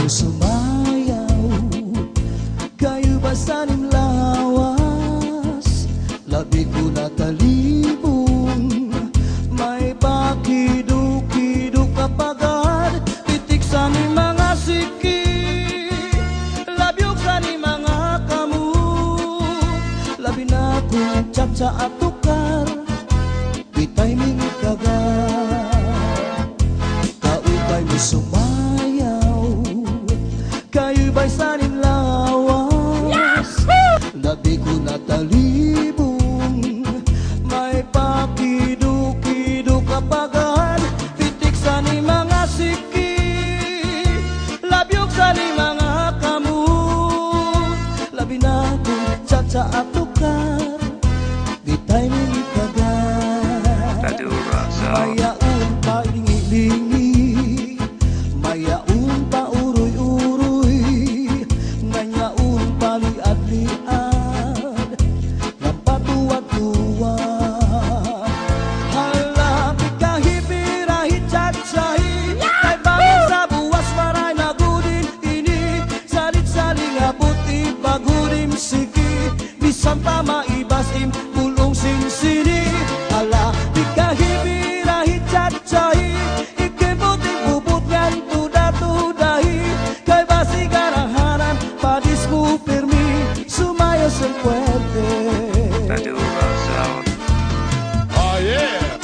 mo sumayaw, kayo ba sanim lawas? Labi ko natalibong, may pakido-kido kapagad, titik sa ni mga siki, labyog sa ni mga kamu, labi na kong tsa at tukar, bitay ming kagat. Kaupay mo sumayaw, kayo ba'y sanim lawas? Labi ko natalibong, may pakido-kido kapagad, pitik sa ni mga siki, labyog sa ni mga kamu, labi na kong tsa at tukar, bitay ming kagat. Mayaon pa lingi-lingi, mayaon pa uroy-uroy, ngayaon pa liad-liad, ng patuwa-tuwa. Halapit kahipirahi tsatsay, kay bangin sa buwas maray na gudin ini, salit-saling abot ibagurim siki, bisan pa maibasim pulong sinsini. Halapit kahipirahi tsatsay, ikibuting bubut ngan tuda-tudahi, kay basi garahanan padis mo pirmi, sumayo sa puwerte. Oh yeah!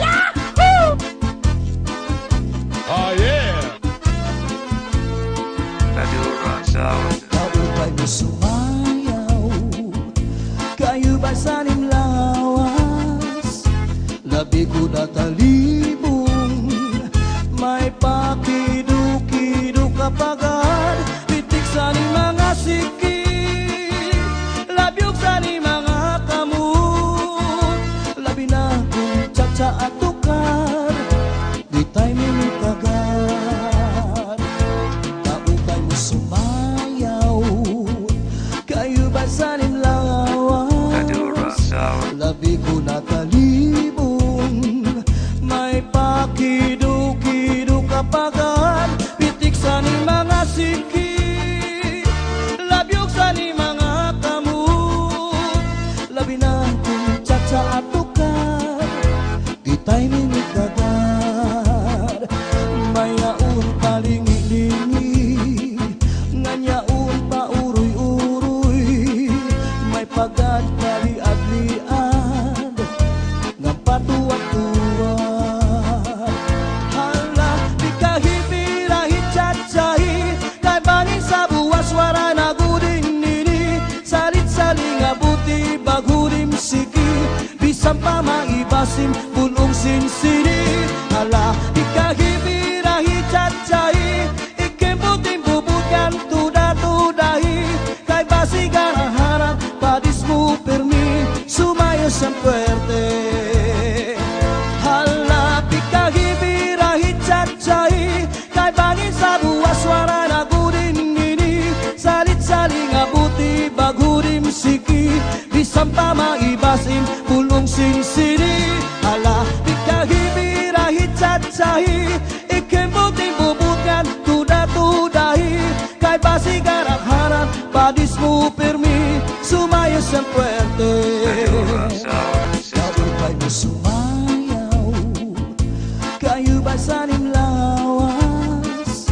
Yahoo! Oh yeah! Kaupay mo sumayaw, kayo ba sanim lawas? Labi ko natalibong, may pakido-kido kapagad, pitik sa ni mga siki, labyog sa ni mga kamu, labi na kong tsa at tukar, bitay ming kagat. Kaupay mo sumayaw, kayo ba sanim lawas? Labi ko natalibong, may pakido-kido kapagad, pitik sa ni mga siki, labyog sa ni mga kamu, labi na kong tsa at tukar, bitay ming kagat. Mayaon pa lingi-lingi, ngayaon pa uroy-uroy, may pagad kaliad-liad, ng patuwa-tuwa. Hala, di kahipirahi tsatsay, kay bangin sa buwas wara na gudin nini, salit-saling abuti bagurim siki, bisan pa maibasim pulong sinsini. Hala, di kahipirahi tsatsay, ikibuting bubukan tuda-tudahi, kay basi garahanan padis mo pirmi, sumayo sa puwerte. Hala, di kahipirahi tsatsay, kay bangin sa buwas wara na gudin ini, salit-saling abuti bagurim siki, bisan pa maibasim pulong sinsini. Hala, di kahipirahi tsatsay, ikibuting bubukan tuda-tudahi, kay basi garahanan padis mo pirmi, sumayo sa puwerte. Kaupay mo sumayaw, kayo ba sanim lawas?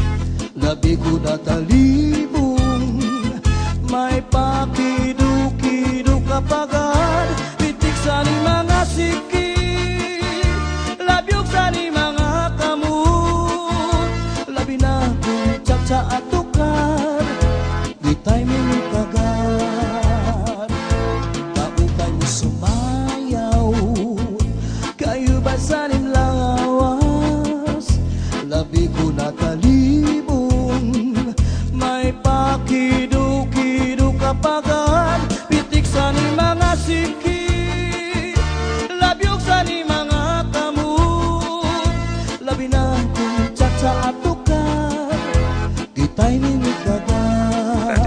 Labi ko natalibong, may pakido-kido kapagad, pitik sa ni mga siki, labyog sa ni mga kamu, labi na kong tsa at tukar, bitay ming kagat. Kaupay mo sumayaw, kayo ba sanim lawas? Labi ko natalibong, may pakido-kido kapagad, pitik sa ni mga siki, labyog sa ni mga kamu, labi na kong tsa at tukar, bitay ming kagat.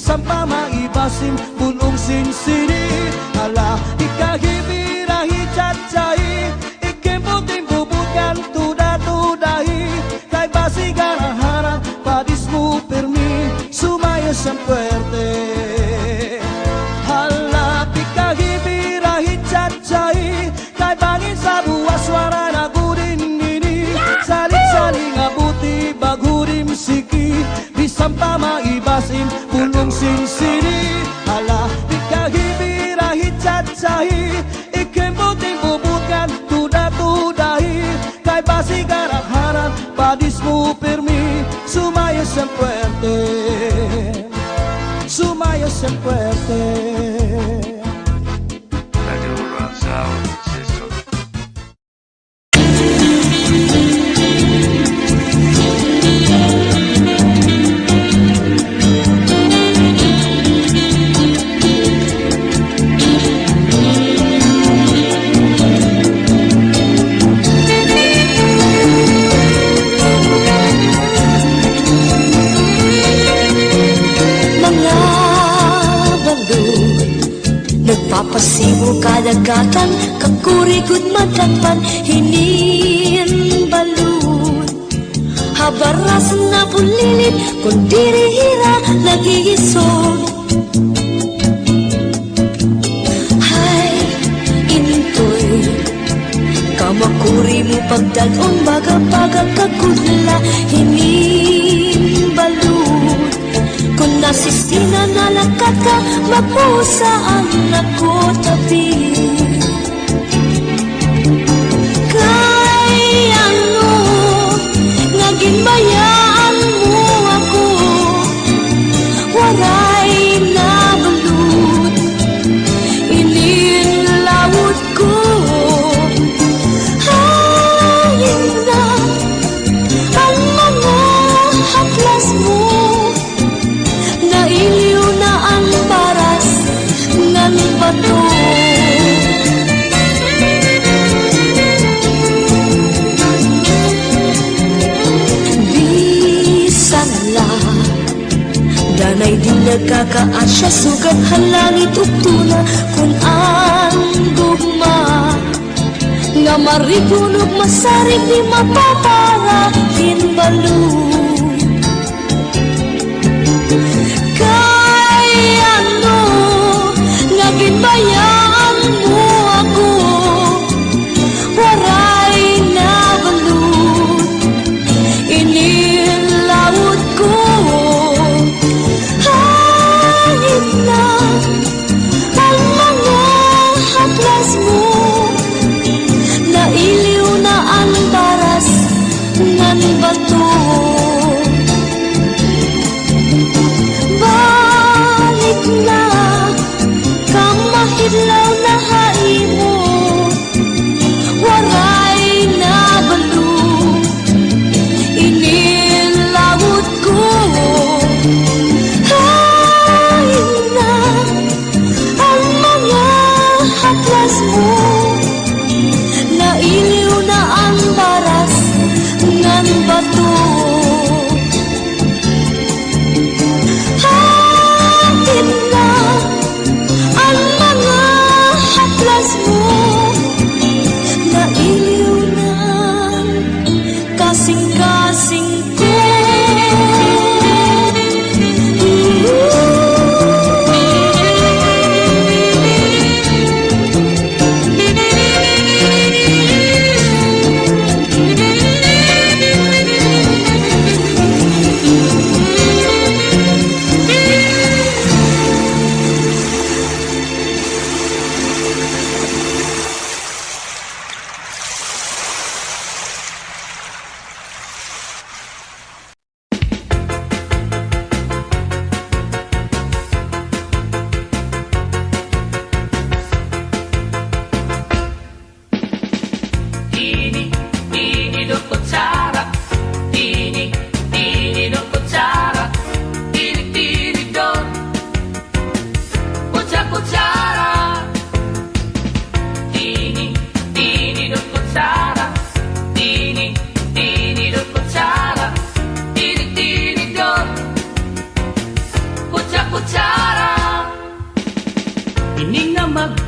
bisan pa maibasim punong sinsini. Ala ikahibirahi cacai ikemputing bubukan tuda-tudahi kay basigaraharan padismu permi sumaya san fuerte. Hala ikahibirahi cacai kay bangin sa buwas suara nagudin ini saling-saling abuti bagurim siki bisan pa maibasim punong sinsini. Hala ikahibirahi cacai ikemputing bubukan tuda-tudahi kay basigaraharan padismu permi sumaya san fuerte, sumaya san fuerte. Radio Razao System. Nagpapasibo kadagatan, kakurigod madagpan, hinin balud. Habaras na pulilit, kung dirihira, nagigisod. Hay, intoy, kamakuri mo pagdagong baga-baga kakudla, hinin balud. Kung nasistina na lakat ka, magpusaan ako tabi. Kay ano, nagimbayaan mo ako, waray na balut, ininlawod ko. Hayin na ang mga haplas mo, nailiw na ang paras ng bato. Bisan la danay din nagkakaasya, sugat halangit uktuna kung ang gugma nga marigunog masarig di mapapara kinbalu. Kay ano, naginbayaan mo ako, waray na balut, inilawod ko. Hangin na ang mga haplas mo, nailiw na ang baras ng bato.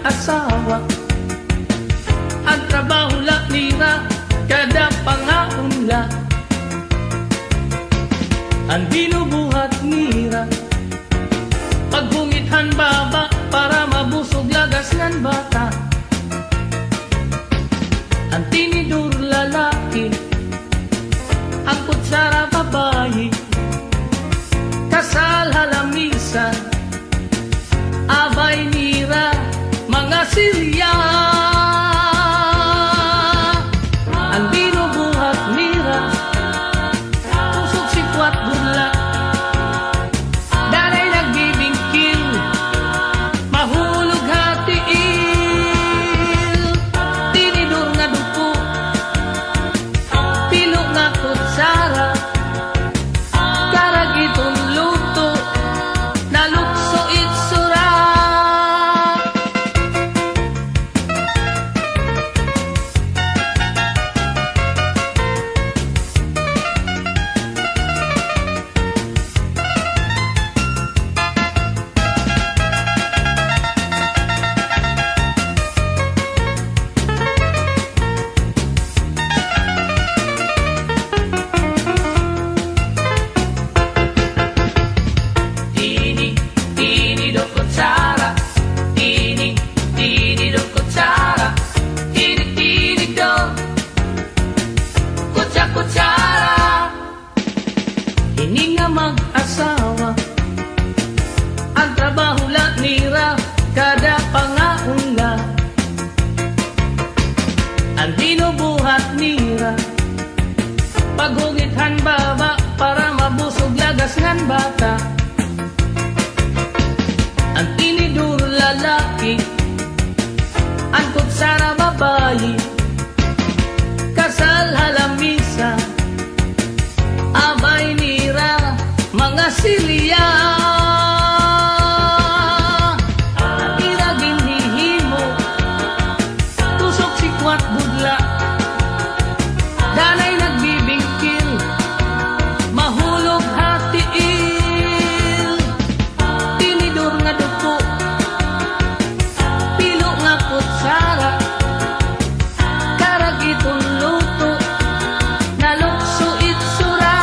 mag-asawa. Ang trabaho la nira, kada pangaunla. Ang binubuhat nira, paghumithan baba para mabusog lagas ng bata. Ang tinidur lalaki, ang kutsara babae, kasal halamisan, abay nira, mga silya. Ang binubuhat nira, pusok sikwat burla, dalay nagbibingkil, mahulog hatiil. Tinidur nga dupo, pilo nga kutsara, karagitong luto, nalukso itsura. Tini do kutsara, tini do kutsara, tini do kutsara. Ini nga mag-asawa, ang trabaho la nira, kada pangaunla. Ang binubuhat nira, paghungithan baba para mabusog lagas ngan bata. Ang tinidur lalaki, ang kutsara babae, kasal halamisa, abay nira, mga silya. Ang iragin hihimo, tusok sikwat budla, danay nagbibingkil, mahulog hatiil. Tinidur nga dupo, pilo nga kutsara, karagitong luto, nalukso itsura.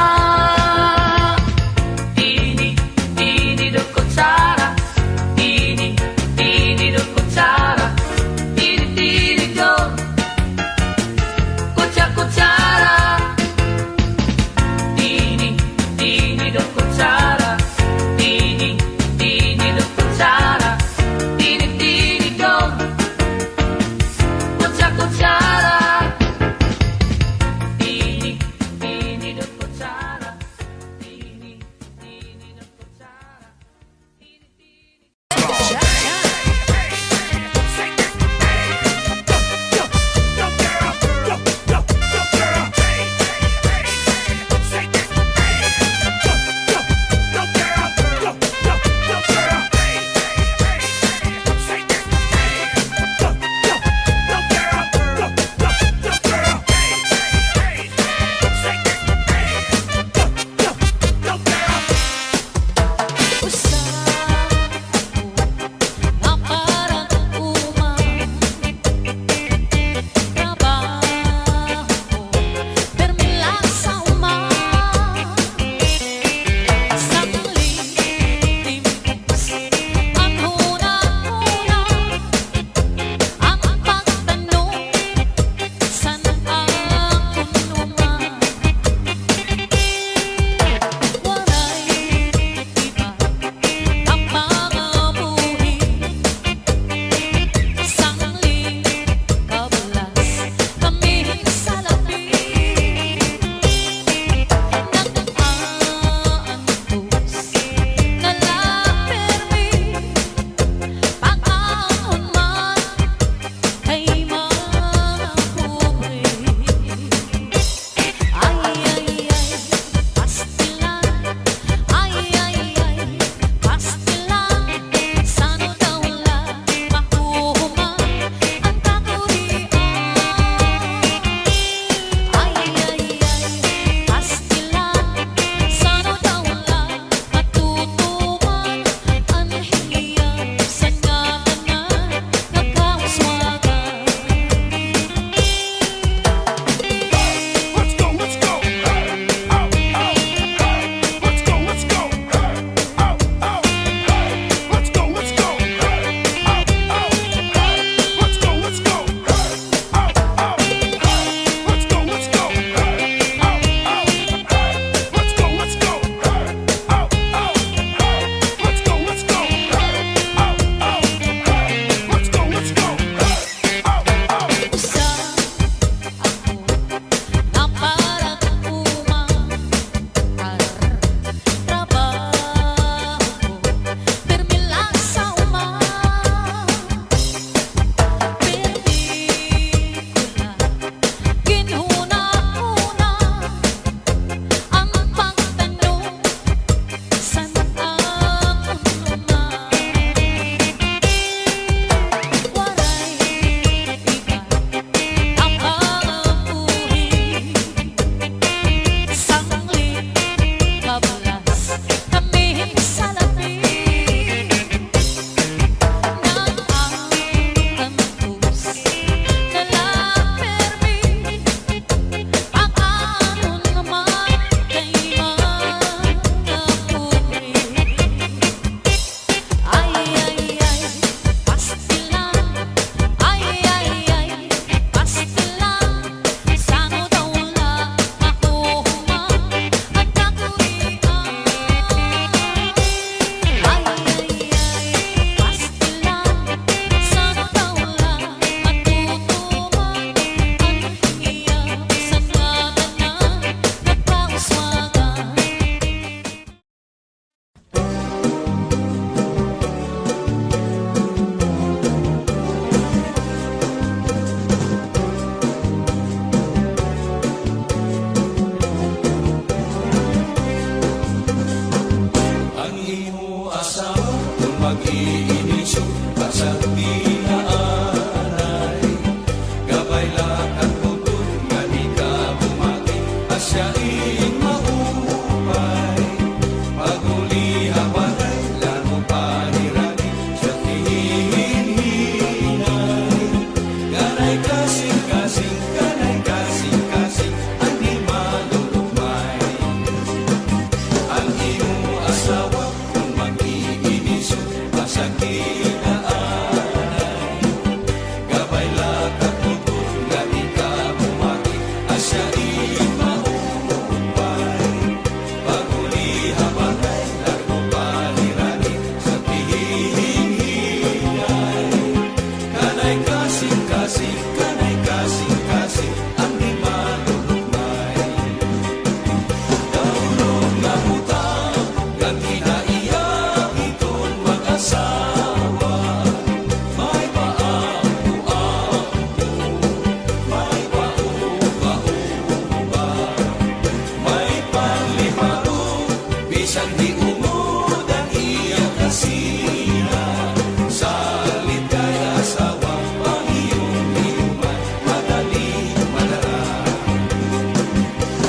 umod ang iyang kasiyahan. Salit kay asawa, ang iyong inuman, madali madara.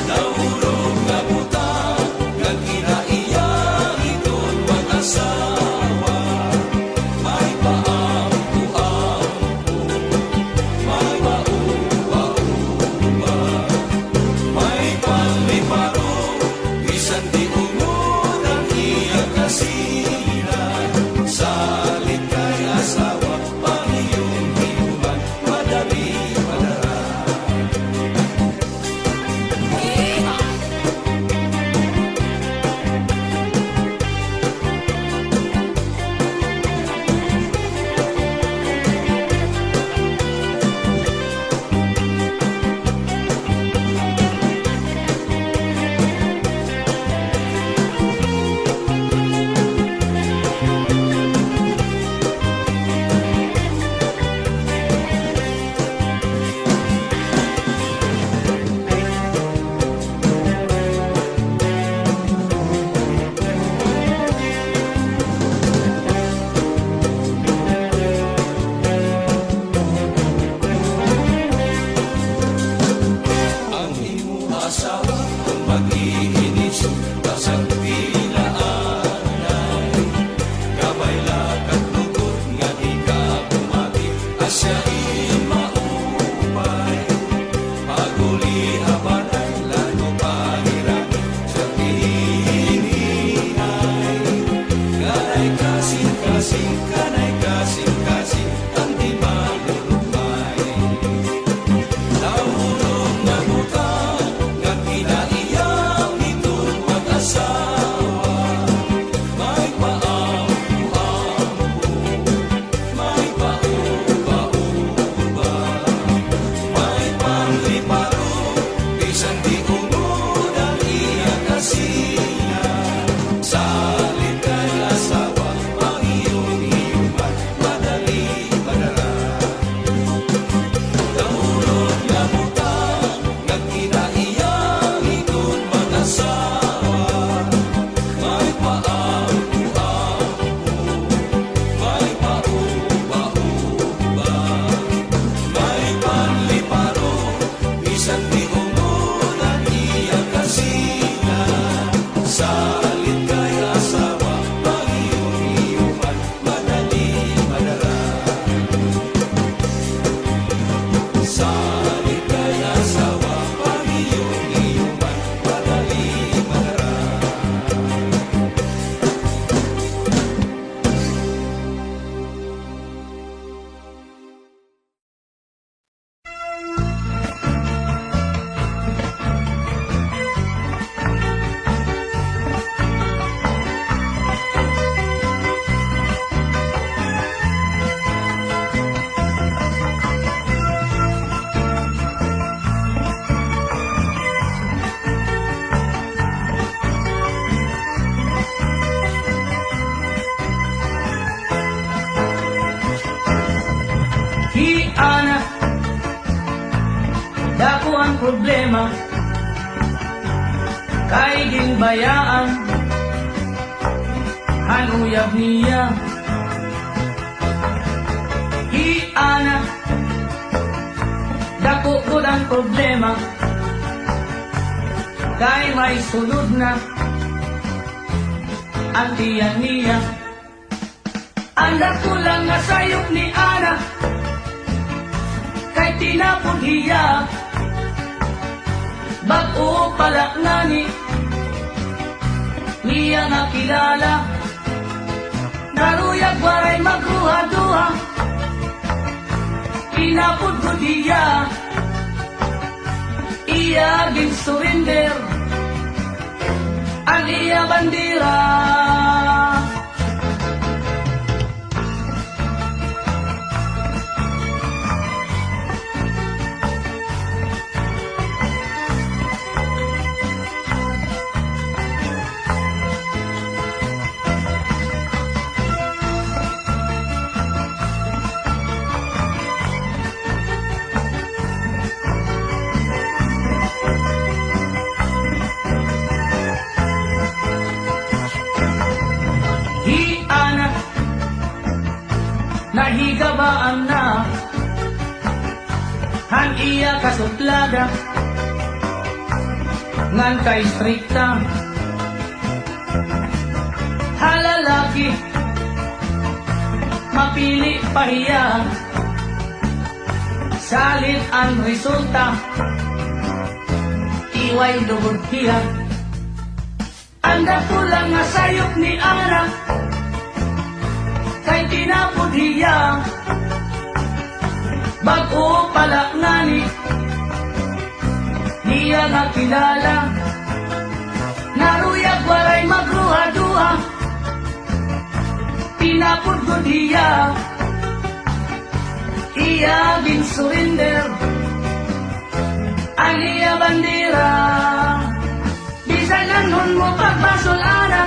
Naurong nga butang, kag kinaiyak iton mag-asawa. May paampu-ampu, may paupa-upa, may pangliparo, bisan di umod ang iyang kasiyahan. Salit kay asawa, ang iyong inuman, madali madara. Ang imo asawa kung mag-iinis basang pilaanay. Kabay lakad lugod nga di ka bumati, asya maupay. Paguli habanay, lalo pahirap sa pihinay. Kanay kasing-kasing, kanay kasing-kasing, ang di malulupay. Naurong nga butang, nga kinaiyak itong mag-asawa. May paampu-ampu, may paupa-upa, may pangliparo, bisan di umod ang iyang kasiyahan. Salit kay asawa, ang iyong inuman, madali madara. Naurong nga butang, nga kinaiyak iton mag-asawa. May paampu-ampu, may paupa-upa, may panliparo, bisan di umod ang iyang kasiyahan. Salit kay asawa, ang iyong inuman, madali madara. Salit kay asawa, ang iyong inuman, madali madara. Hiana, dako ang problema, kay ginbayaan, hanuyab niya. Hiana, dako ko ang problema, kay may sulod na, ang tiyan niya. Ang dako lang nga sayop ni Ana, kay tinapon hiya, bago pala ngani, niya nga kilala, naruyag waray magruha-duha, tinapon ko diya, iya din surrender, ang iya bandira. kahigabaan na han iya kasutlada ngan kay strikta halalaki mapili pahiya salit ang resulta iway dugod hiya anda pulang nga sayop ni Ana kay tinapod hiya bago pala ngani niya nga kilala naruyag waray magruha-duha pinapod ko diya iya bin surrender ang iya bandera bisan lang mo pagbasolana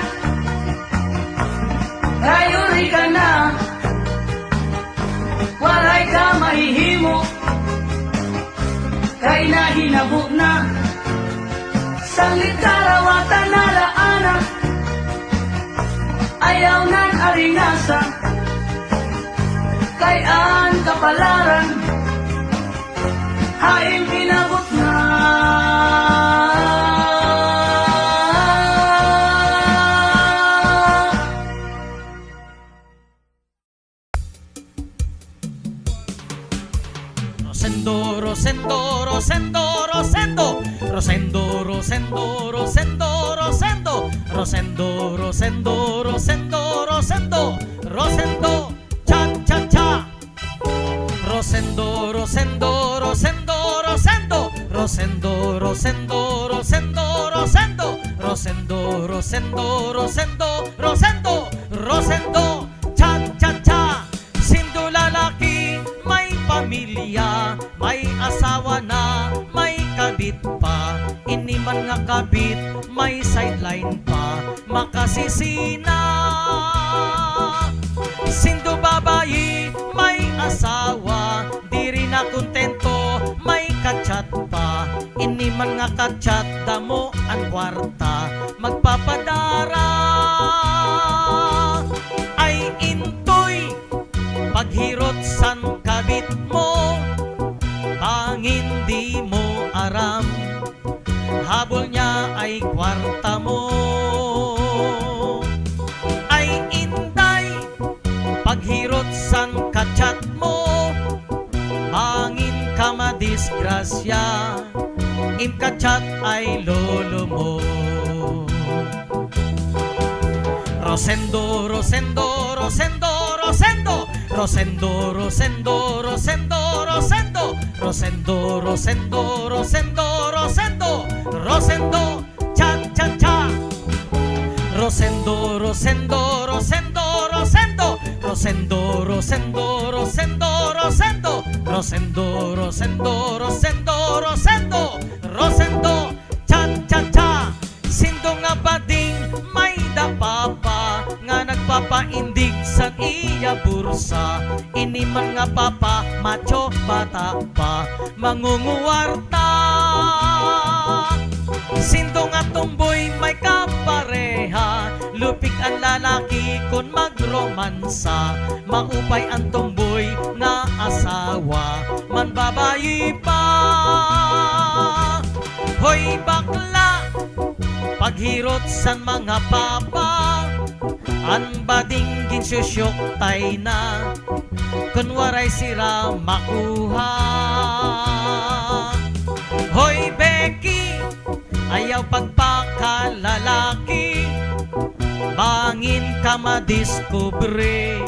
ayuri ka na walay ka mahihimo kay nahinabo na sanglit karawatan na laana ayaw nan aringasa kay ang kapalaran haing pinabot na Rosendo, Rosendo, Rosendo, Rosendo, Rosendo, Rosendo, Rosendo, Rosendo, Rosendo, Rosendo, Rosendo, Rosendo, Rosendo, cha cha cha. Rosendo, Rosendo, Rosendo, Rosendo, Rosendo, Rosendo, Rosendo, Rosendo, Rosendo, Rosendo, Rosendo, Rosendo, Rosendo, cha cha cha. Sindo lalaki may pamilya, may asawa na, may kabit pa. Ini man nga kabit, may sideline pa, makasisina. Sindo babayi, may asawa, di rin na kontento, may kachat pa. Ini man nga kachat, damo ang kwarta, magpapadara. Ay intoy, paghirot san kabit mo, bangin di mo aram, habol niya ay kwarta mo. Ay inday, paghirot san kachat mo, bangin ka madisgrasya, im kachat ay lolo mo. Rosendo, Rosendo, Rosendo, Rosendo, Rosendo, Rosendo, Rosendo, Rosendo, Rosendo, Rosendo, Rosendo, Rosendo, Rosendo, cha cha cha. Rosendo, Rosendo, Rosendo, Rosendo, Rosendo, Rosendo, Rosendo, Rosendo, Rosendo, Rosendo, Rosendo, Rosendo, Rosendo, cha cha cha. Sindo nga bading may dapapa nga nagpapaindig sa iya bursa. Ini man nga papa, macho bata pa, mangunguwarta. Sindo nga tumboy may kapareha, lupig ang lalaki kon magromansa. Maupay ang tumboy nga asawa, man babayi pa. Hoy bakla, paghirot san mga papa, an bading ginsusyok tay na, kunwaray sira makuha. Hoy Becky, ayaw pagpakalalaki, bangin ka madiskubre,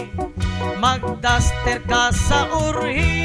magdaster ka sa urhi.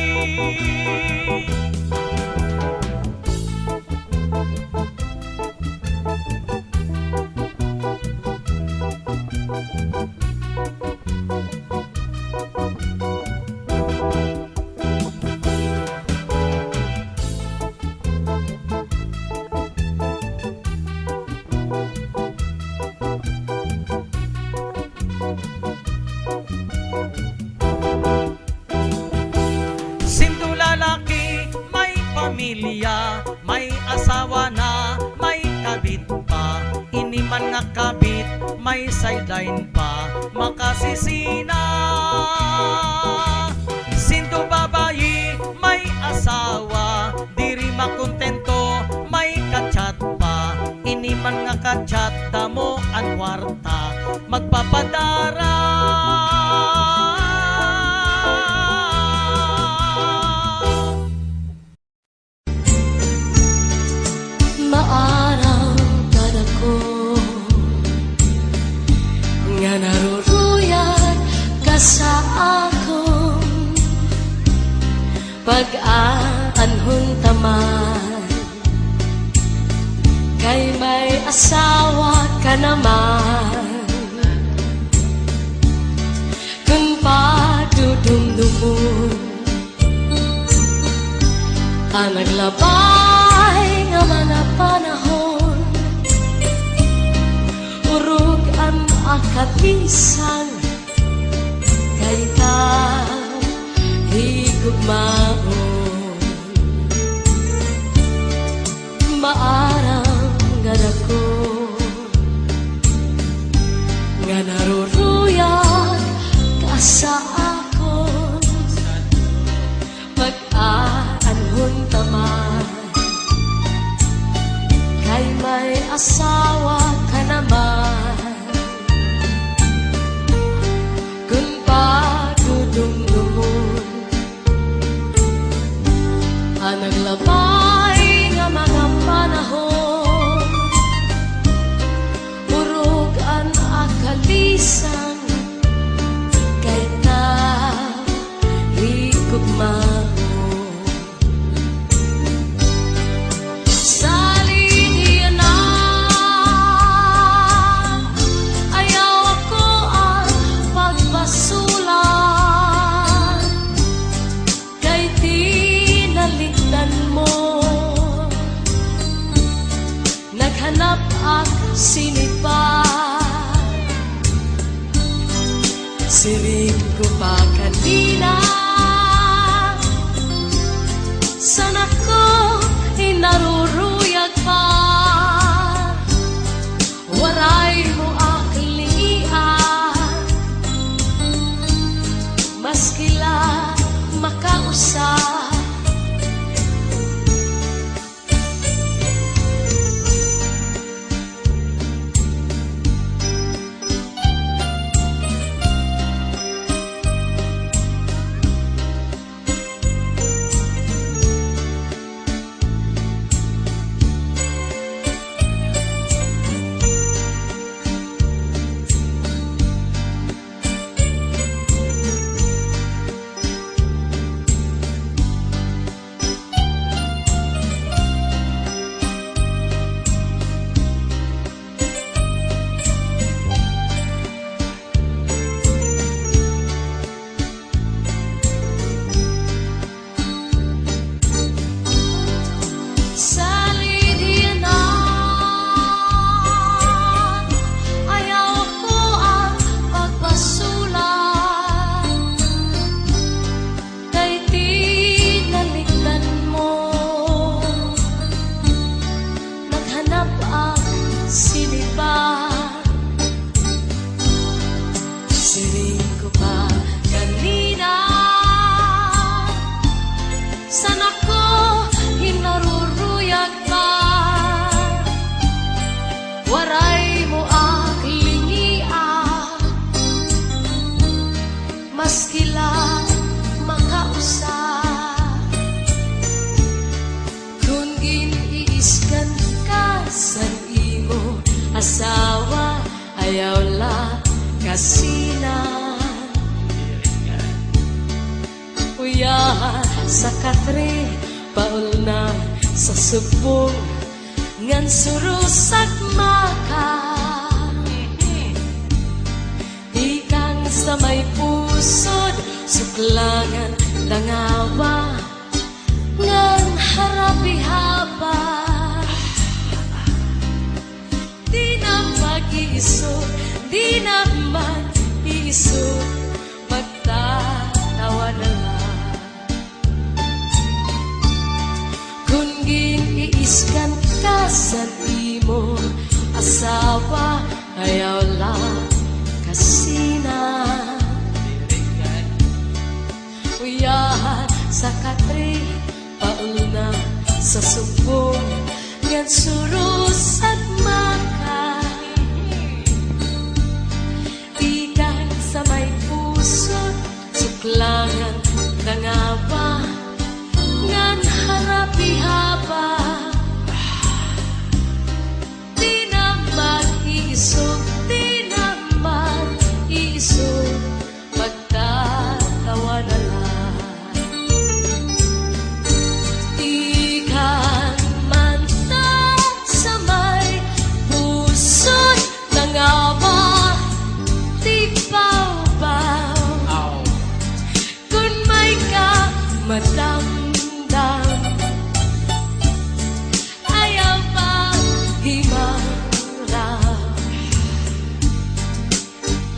dain pa makasisina. Sinto babayi may asawa, diri makontento may kachat pa. Iniman nga kachat damo ang kwarta magpapadara. Maaraw ka na ko nga naruruyag ka sa akong pag-aanhon taman, kay may asawa ka naman. Kung padudumdumon ang naglabay nga mga panahon, urog ang akatisan kay ka higugmaon. Maaraw nga dako nga naruruyag ka sa akon pag-aanhon taman, kay may asawa ka naman. Kung padudumdumon ang naglabay nga mga panahon, urog ang akalisan kay ta higugmaon. Naghanap ak sinipa, siring ko pa kanina. Sana ko inaruruyag pa, waray mo ak lingian, maskila makausap. Maskila makausap, kung giniiskan ka sa imo asawa, ayaw la kasina. Uya sa katre, paul na sa subong, ngan surusak maka. Ikang sa may pusod, suklangan dangawa, ngan harapi haba. Di na mag-iisog, di na mag-iisog, magtatawa na lang. Kung giniiskan ka sa imo asawa, ayaw lang surus at maka ikan sa may puso suklangan nangaba ngan harapi haba di na mag-iisog di na mag-iisog magtatawa na lang ikan manta sa may pusod nangaba di baw-baw kung may ka madamdam ayaw pa himara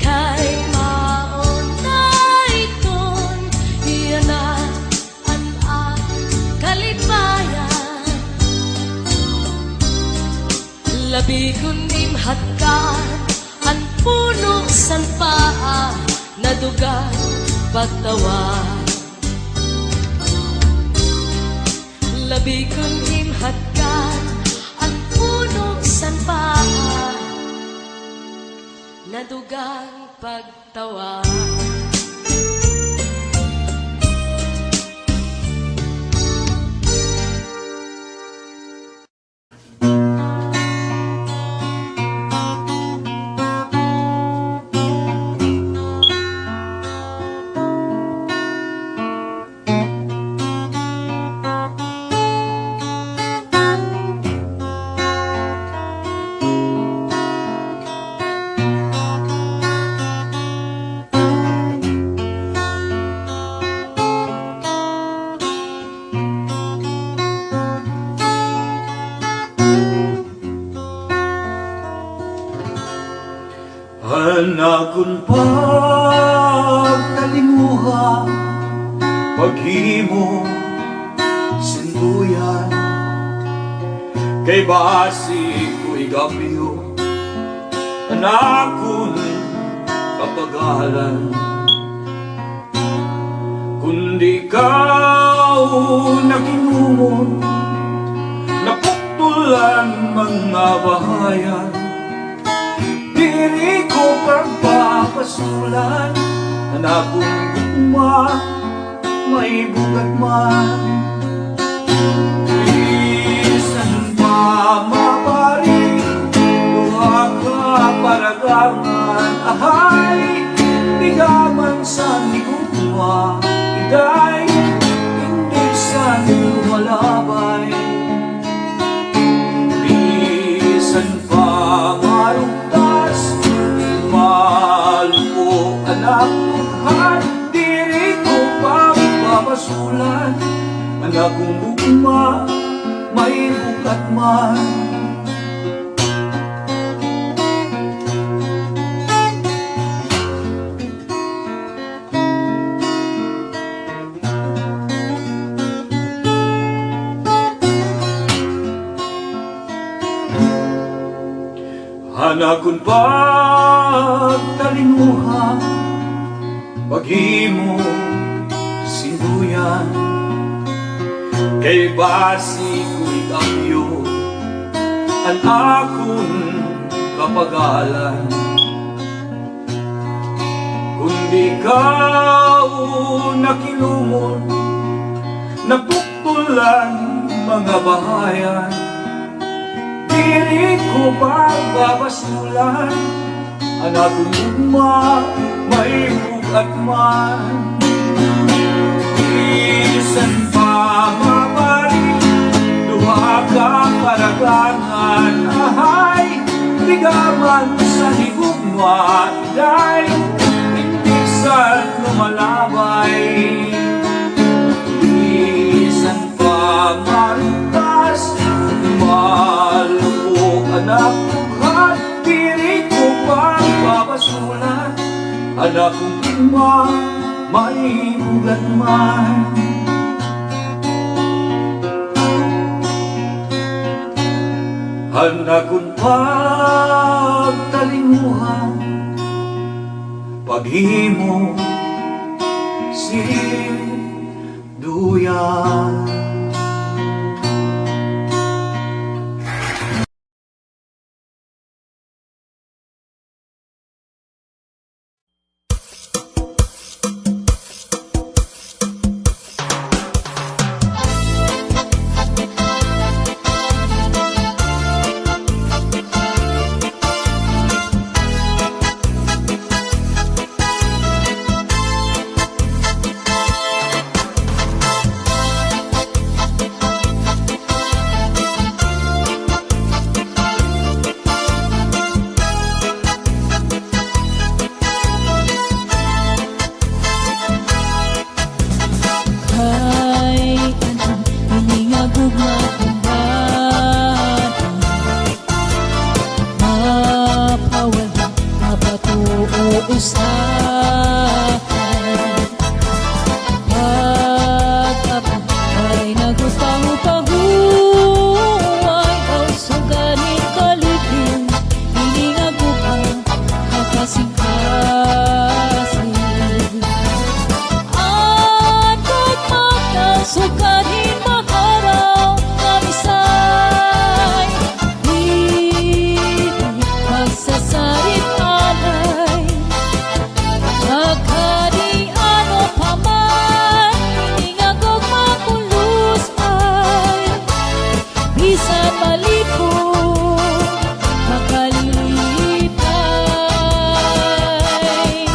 kay maunay ton hiyanaan at kalibayan labi kun imhatkan ang puno san paa nadugan pagtawa labi kun imhatkan ang puno san paa nadugang pagtawa Anakon pagtalinguha paghimo sinduyan kay basi ko'y gabiyo anakon kapagalan kundi ikaw naginumon napuktulan mga bahayan diri ko pagpapasulan anakong gugma may bugat man isan pa mapari duha ka paragangan ahay bigaman sa gugma iday hindi sa lumalabay isan pa marugtas malupo anak tuhan diri ko pagpapasulan anak kong bugma may bukat man Hanakon pagtalinguha paghimo sinduyan kay basi ko'y kapyo an akon kapagalan kundi ikaw nakilumon napuktulan mga bahayan diri ko pagbabasulan anak kong gugma may bukat man isan pa mapari duha ka paragangan ahay bigaman sa higugma iday hindi sa lumalabay isan pa malutas malupo anak tuhan diri ko pagpapasulan anak kong gugma may bugat man anak kong pagtalinguha paghimo sinduyan usahay pag-abot ay nagupahu-pahuay daw suganin kalipin hiningagupa makasing-kasing at pagmataw suganin maharaw kamisay di magsasarit alay magkadi ano pa man hiningagog makulos ay bisan malipo makalilipay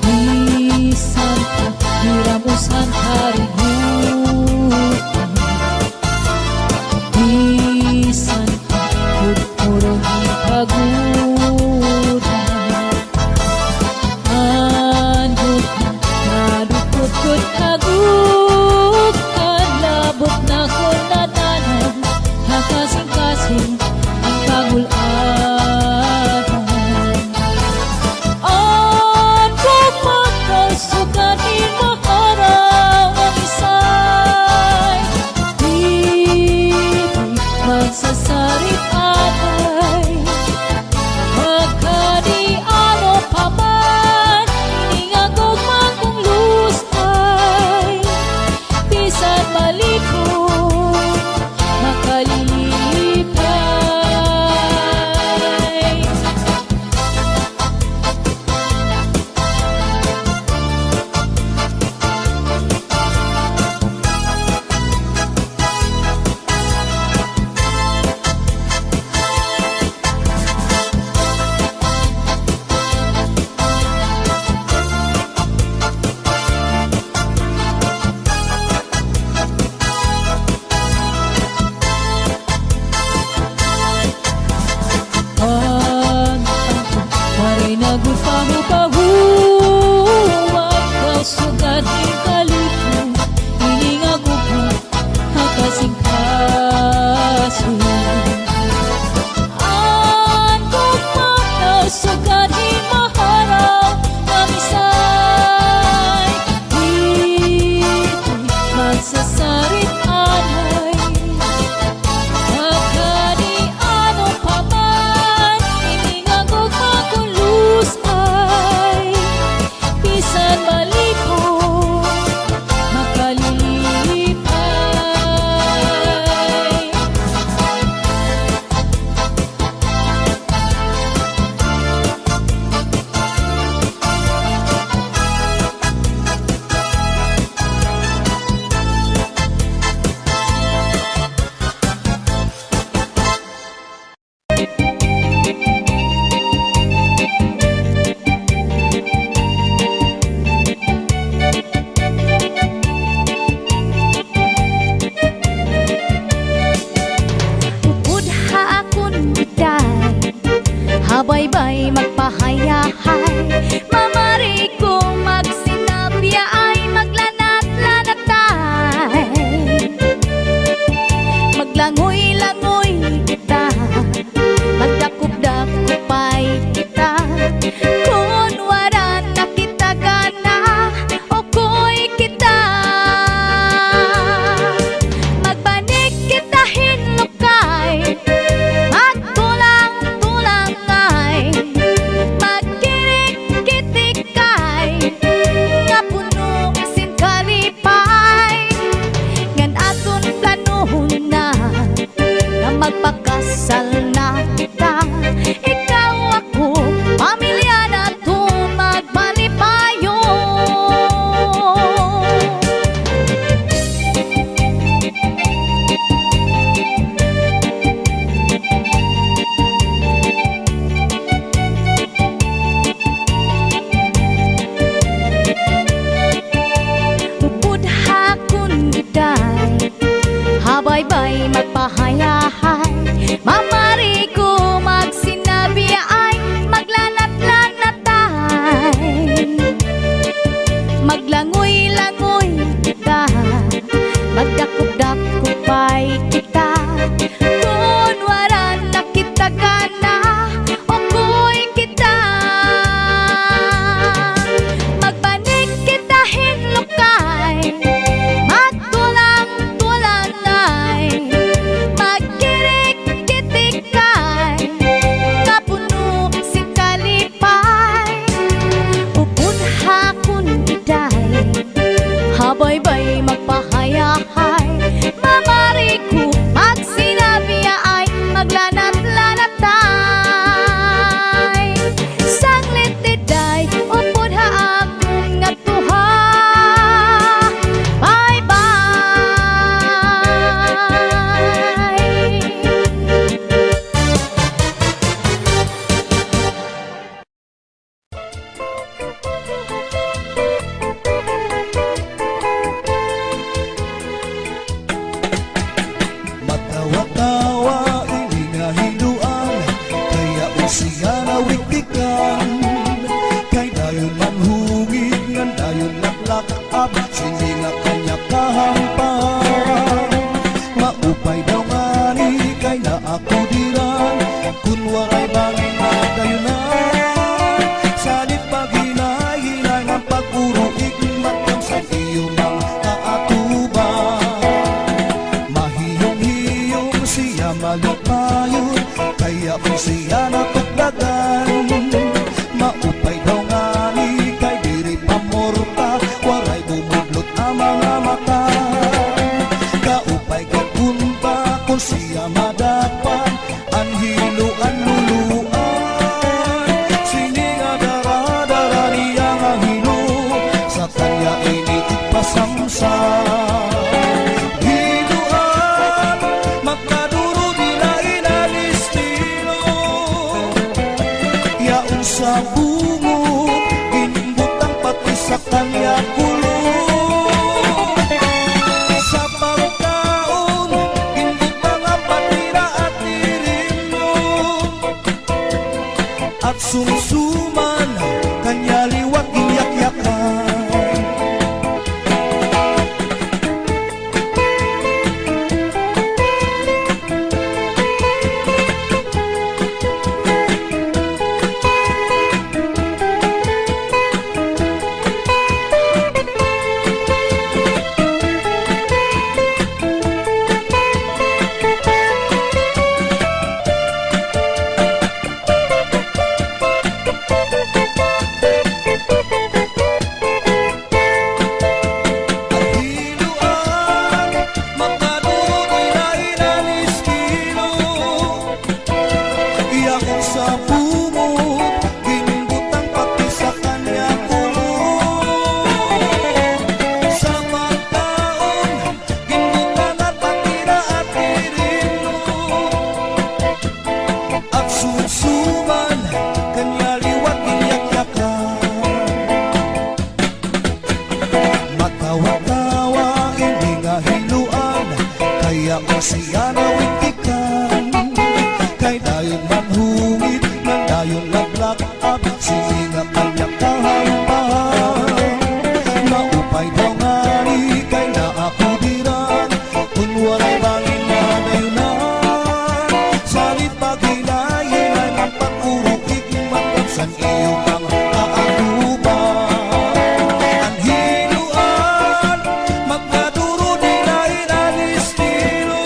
bisan pa hiramusan karigutan bisan pa purpurong ipagudan anduk nadukot aguk labot na kunadanan hakasing-kasing ang kagularan anduk magkasuganin maharaw ang isay di magsasarit atay magkadi ano pa man hiningagog magkong lusay bisan malipo makalilipay Maray nagupahu-pahuay daw suganin kalipin hiningagupa makasing-kasing andog mataw suganin maharaw kamisay di magsasarit alay magkadi ano pa man hiningagog makulos ay siya nawitikan. Kay dayon manhungit, nang dayon naglak up, sige nga kanyang kahampahan. Naupay daw ngani, kay naakudiran, kung walay bangin na dayunan. Salit paghilayin ay magpag-urukik, magkapsan iyong ang kaaguban. Ang hiluan, magkaduro nila'y alistilo,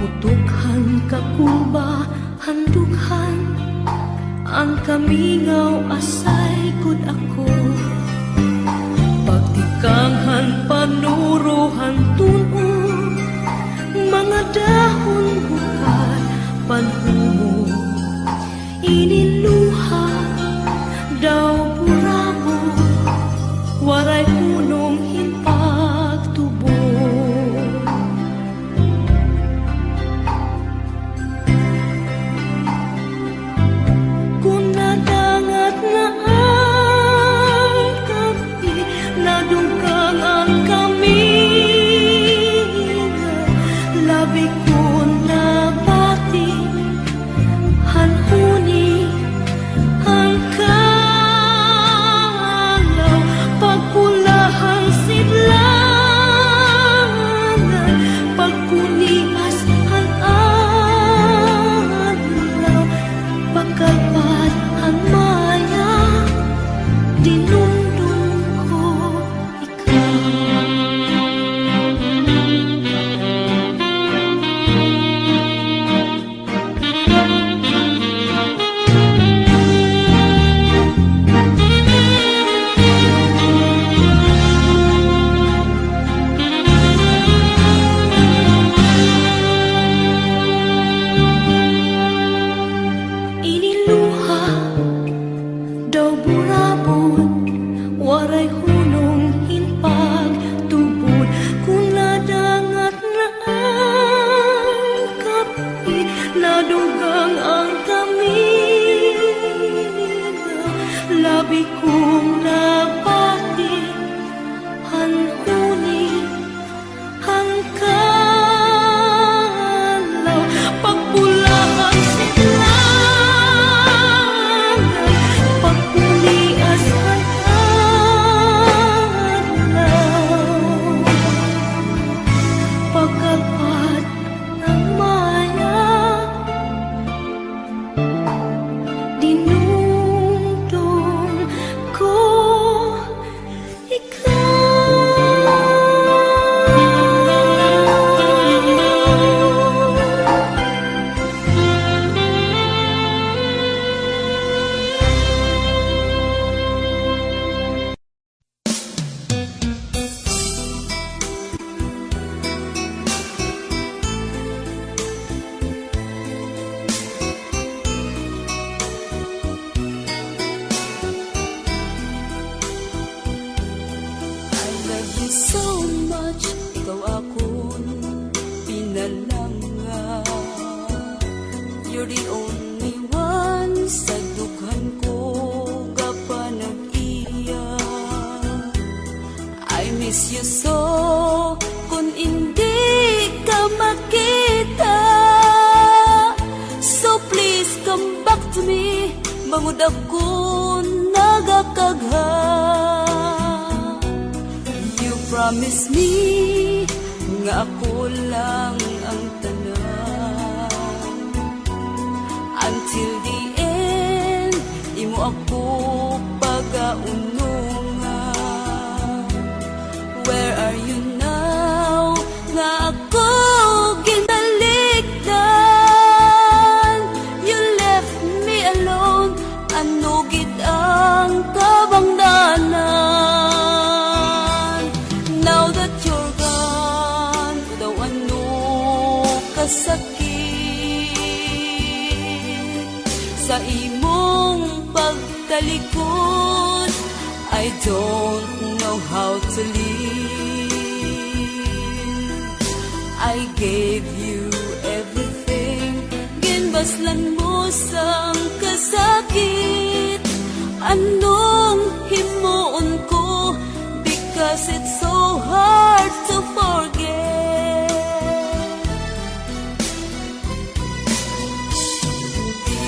Putukhan kakuba handukhan ang kamingaw asay kud ako. Pagtikanghan panuruhan tunog mga dahon bukal panhumo. Iniluha daw burabo waray punong himpagtubo. Kung nadangat na ang kapi, nadungkang ang kaminga, labi ko na bati, hanhuni ang kalaw, pagpulahang sidlangan, pagpunias ang adlaw, pagkalpat ang maya, dinundong ko ikaw. Iniluha daw burabon waray hunong hinpag tubod. Kung nadangat na ang kapi, nadugang ang kaminga, labi kong napati, hanhuni ang kalaw, pagpulahang sidlangan, pagpulias ang adlaw, pagkalpat ng maya, dinungdong ko I love you so much, ikaw akong pinalanga. You're the only one sa dughan ko kapanag-iya. I miss you so kung hindi ka makita. So please come back to me, bangod ako nagakagha. You promise me nga ako lang ang tanan. Until the end, imo ako pagaunungan. Where are you now? Nga ako ginaligdan. You left me alone, ano gid ang kabangdanan. Now that you're gone, daw ano kasakit sa imong pagtalikod. I don't know how to live. I gave you everything, ginbaslan mo sang kasakit. Anong himuon ko, because it's so hard to forget. Di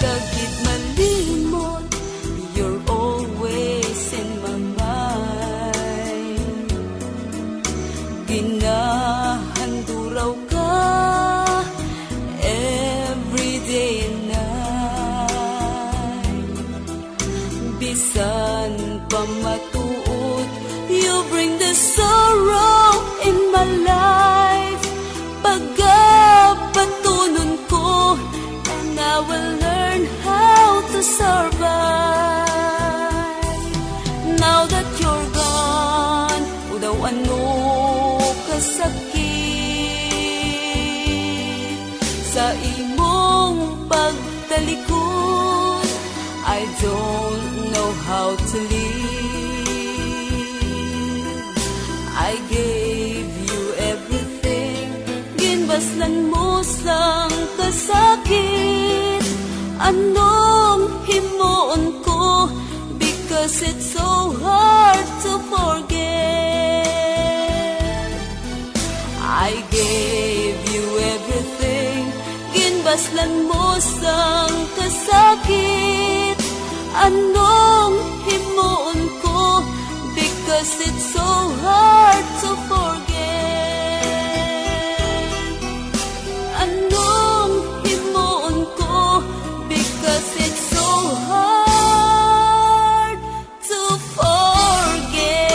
ka gid malimot, you're always in my mind. Ginahanduraw ka every day and night. Bisan pa matuod, you bring the sorrow in my life. Pagka sa imong pagtalikod. I don't know how to live. I gave you everything, ginbaslan mo sang kasakit. Anong himuon ko, because it's so hard to forget. I gave you everything, ginbaslan mo sang kasakit. Anong himuon ko, because it's so hard to forget. Anong himuon ko, because it's so hard to forget.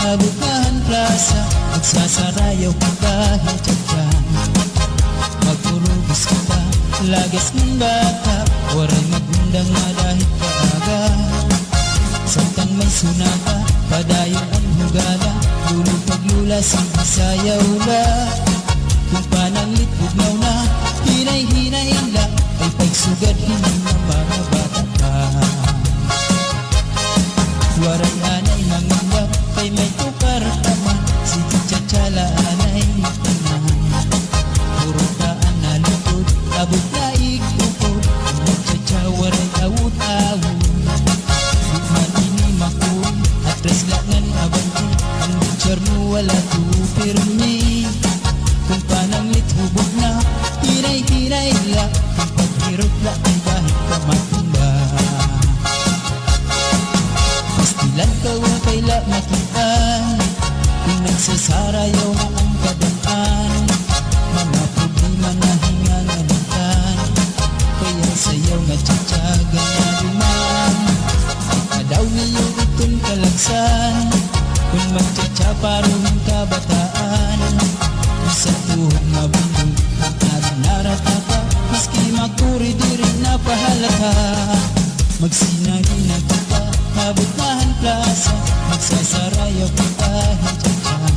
Kabukahan Plaza, magsasarayaw ka dahil dyan. Magpurugis ka pa, lagas ng bata, waray magundang na dahil kaaga. Samtang may sunaka, padayon ang hugala, lulog paglula, sayaw la. Kung pananglit bugnaw na, hinay-hinay la, ay pagsugad hindi na mga bata pa. Waray anay mangamba, kay may tukar taman, sige tsatsala anay tanan. Puro kaan na lukod, abot na ikukod, nagtsatsa waray awut-awut. Bukman ini makul, atres langan abanti, ang butcher mo wala tupirmi. Kung pananglit hubog na, hinay-hinay la, kung paghirot la ay bahit ka matumba. Pastilan ka wakay la makitaan, kung nagsasarayaw na ang kadaan. Mga problema na hinganganitan, kaya sayaw nga tsatsaga na duman. Adaw niyo itong kalagsan, kung magtsatsaparong kabataan. Isang tuhog mabundog, naranarata, maski makuri di rin napahalata. Magsinahin ang kita, mabutahan plaza, magsasarayaw kita, hintsatsan.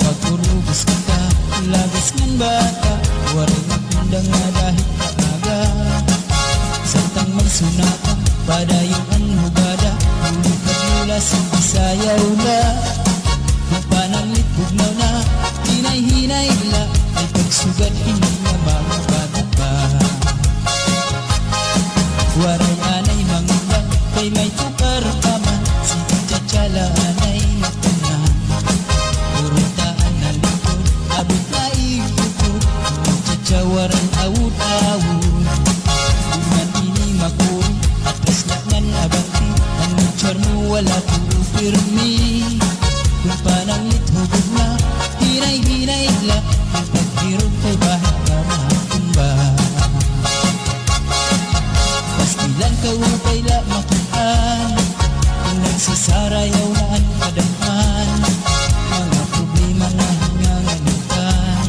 Magurubos kita, lagas ng bata, waray magpindang nga dahil kaaga. Samtang magsunata, padayon ang hugada, ulit at lula, sayaw la. Kung pananglit bugnaw na, hinay-hinay la, ay pagsugad hindi na mga bata pa. Waray anay mangamba, kay may tukar taman, sige tsatsala anay tanan. Purutaan na likod, abot na ikukod, magtsatsa waray awut-awut. Buman ini makuri, atres langan abanti, ang mutsar mo wala tupirmi. Kung pananglit hubog na, hinay-hinay la, ang paghirot kay bahit ka matumba. Pastilan ka upay la makitaan, kung nagsasarayaw na ang kadamhan. Mga problema na hinganganitan,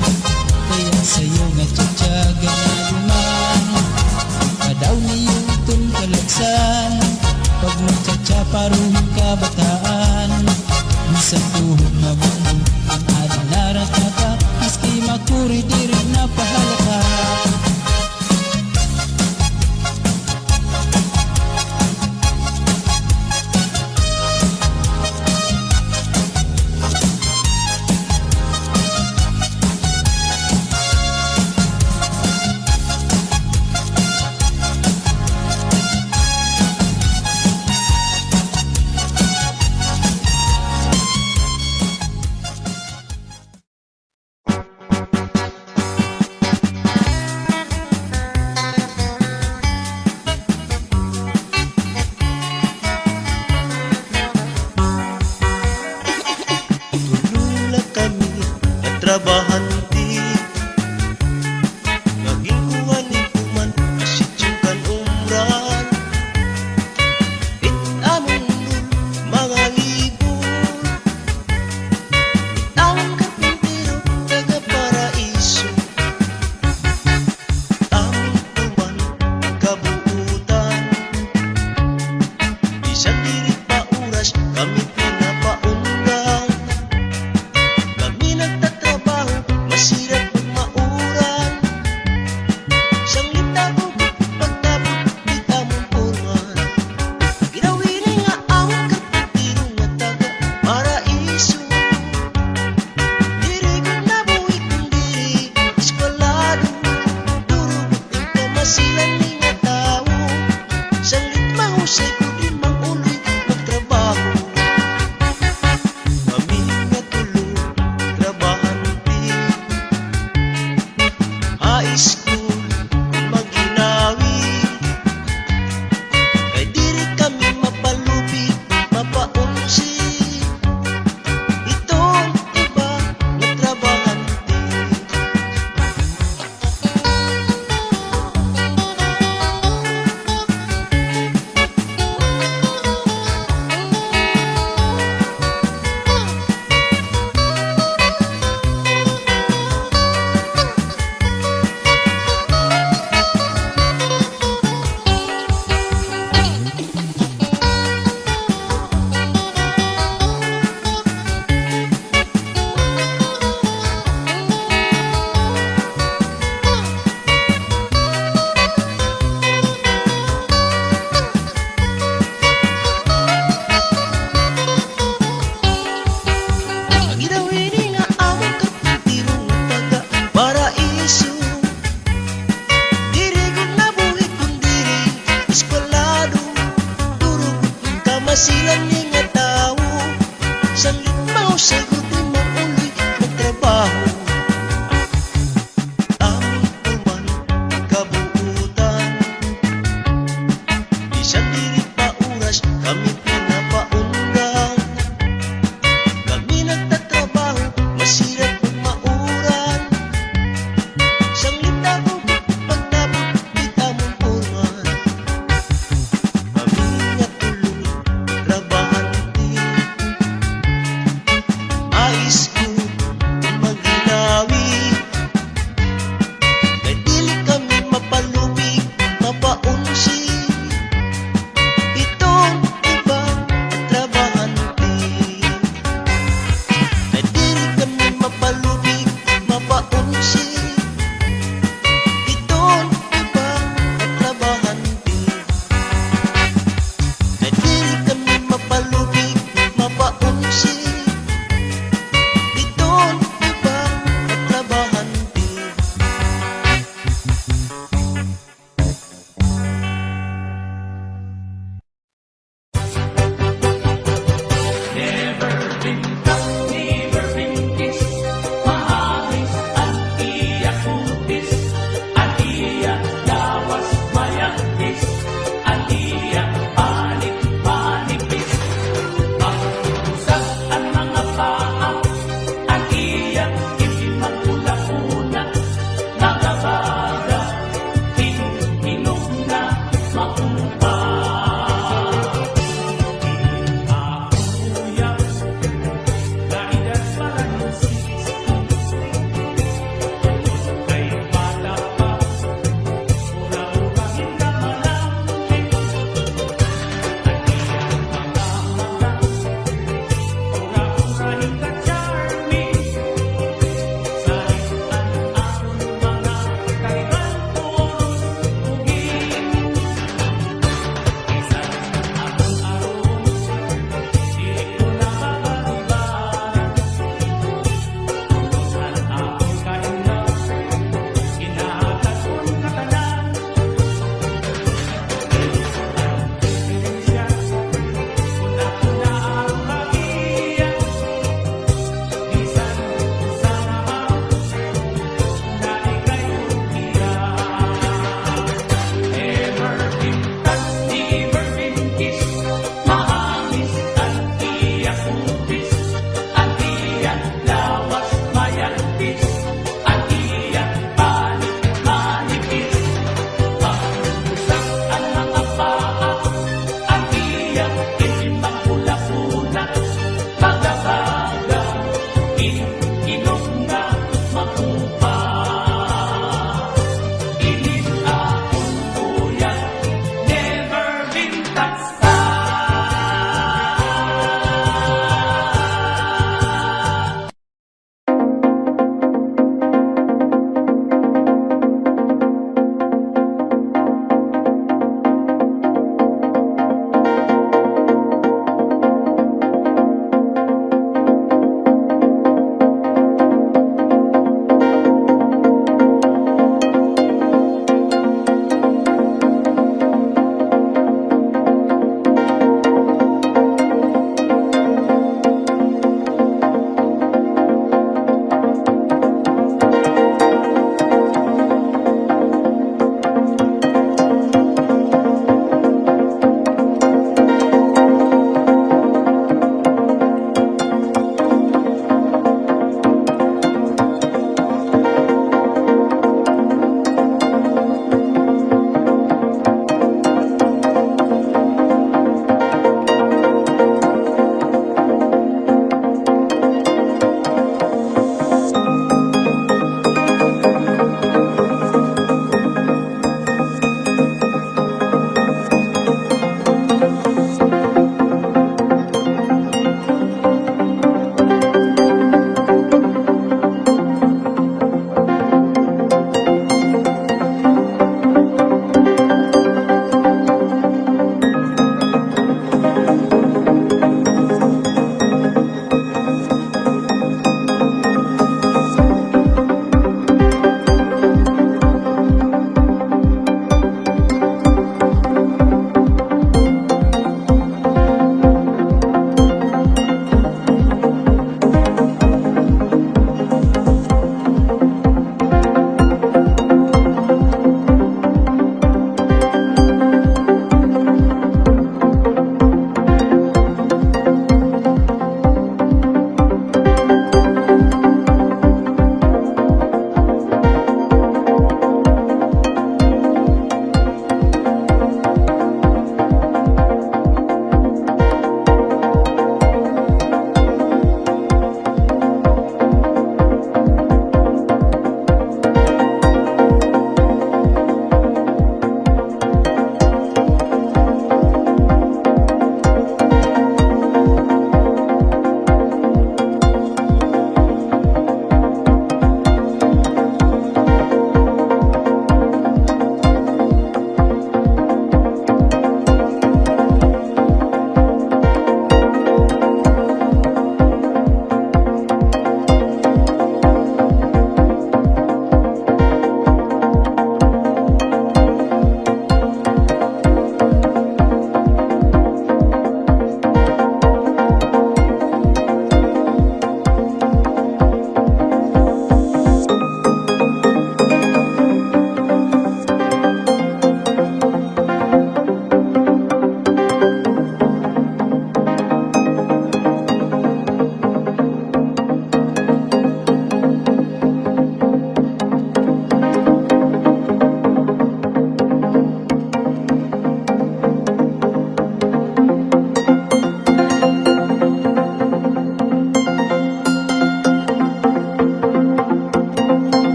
kaya sa'yo nga tsatsaga na duman. Padaw niyo itong kalagsan, pag magtsatsaparuhin kabataan. Isang tuhog na bundog, ang adinaratata, maski makuri di rin napahalata. masilang ni nga tao. Saglit mao sagutin mo uli magtrabaho. Amon tuman kabuutan, isang diri pa oras kami